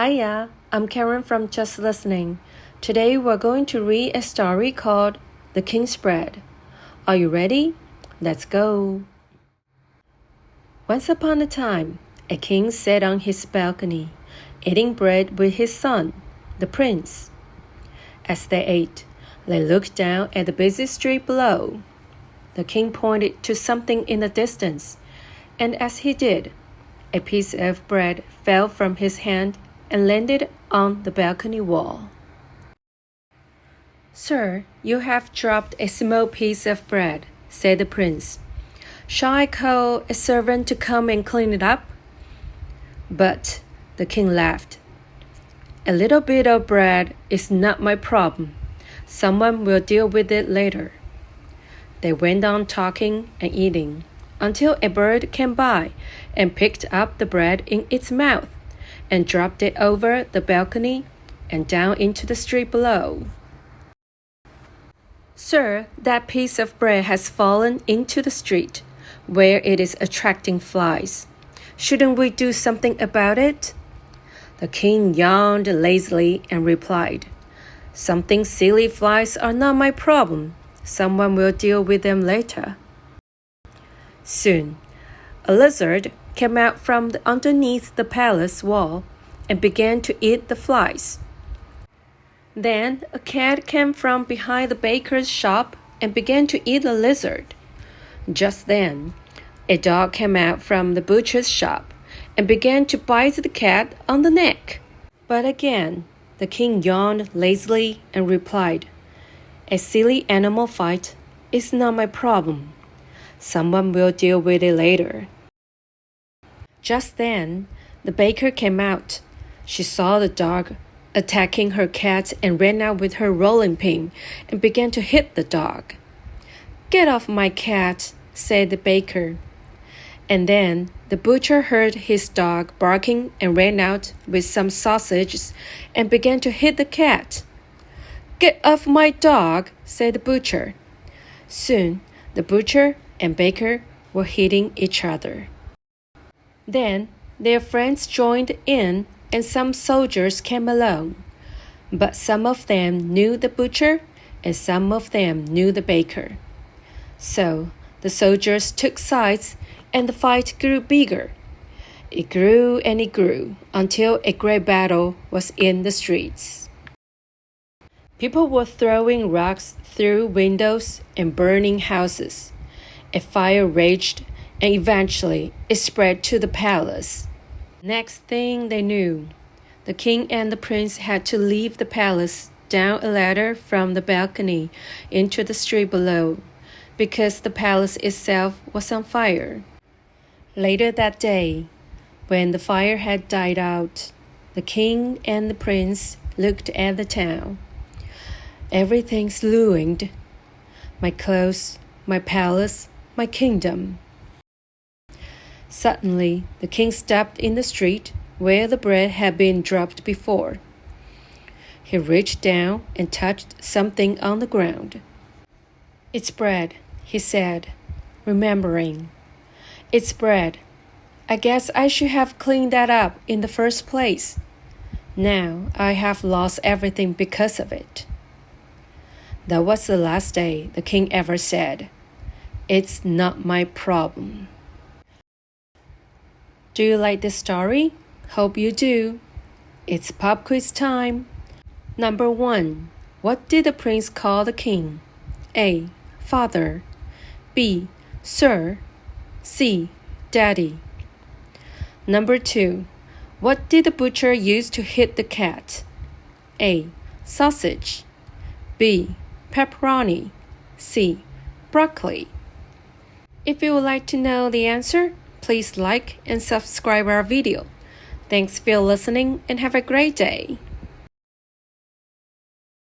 Hiya, I'm Karen from Just Listening. Today we're going to read a story called The King's Bread. Are you ready? Let's go. Once upon a time, a king sat on his balcony, eating bread with his son, the prince. As they ate, they looked down at the busy street below. The king pointed to something in the distance, and as he did, a piece of bread fell from his hand and landed on the balcony wall. "Sir, you have dropped a small piece of bread," said the prince. "Shall I call a servant to come and clean it up?" But the king laughed. "A little bit of bread is not my problem. Someone will deal with it later." They went on talking and eating until a bird came by and picked up the bread in its mouth and dropped it over the balcony and down into the street below. "Sir, that piece of bread has fallen into the street, where it is attracting flies. Shouldn't we do something about it?" The king yawned lazily and replied, "Something silly flies are not my problem. Someone will deal with them later." Soon, a lizard came out from underneath the palace wall and began to eat the flies. Then a cat came from behind the baker's shop and began to eat the lizard. Just then, a dog came out from the butcher's shop and began to bite the cat on the neck. But again, the king yawned lazily and replied, "A silly animal fight is not my problem. Someone will deal with it later." Just then, the baker came out. She saw the dog attacking her cat and ran out with her rolling pin and began to hit the dog. "Get off my cat," said the baker. And then the butcher heard his dog barking and ran out with some sausages and began to hit the cat. "Get off my dog," said the butcher. Soon, the butcher and baker were hitting each other. Then their friends joined in and some soldiers came along. But some of them knew the butcher and some of them knew the baker. So the soldiers took sides and the fight grew bigger. It grew and it grew until a great battle was in the streets. People were throwing rocks through windows and burning houses. A fire raged, and eventually it spread to the palace. Next thing they knew, the king and the prince had to leave the palace down a ladder from the balcony into the street below, because the palace itself was on fire. Later that day, when the fire had died out, the king and the prince looked at the town. "Everything's ruined. My clothes, my palace, my kingdom." Suddenly, the king stepped in the street where the bread had been dropped before. He reached down and touched something on the ground. "It's bread," he said, remembering. "It's bread. I guess I should have cleaned that up in the first place. Now I have lost everything because of it." That was the last day the king ever said, "It's not my problem." Do you like this story? Hope you do. It's pop quiz time. Number 1. What did the prince call the king? A. Father. B. Sir. C. Daddy. Number 2. What did the butcher use to hit the cat? A. Sausage. B. Pepperoni. C. Broccoli. If you would like to know the answer, please like and subscribe our video. Thanks for listening and have a great day.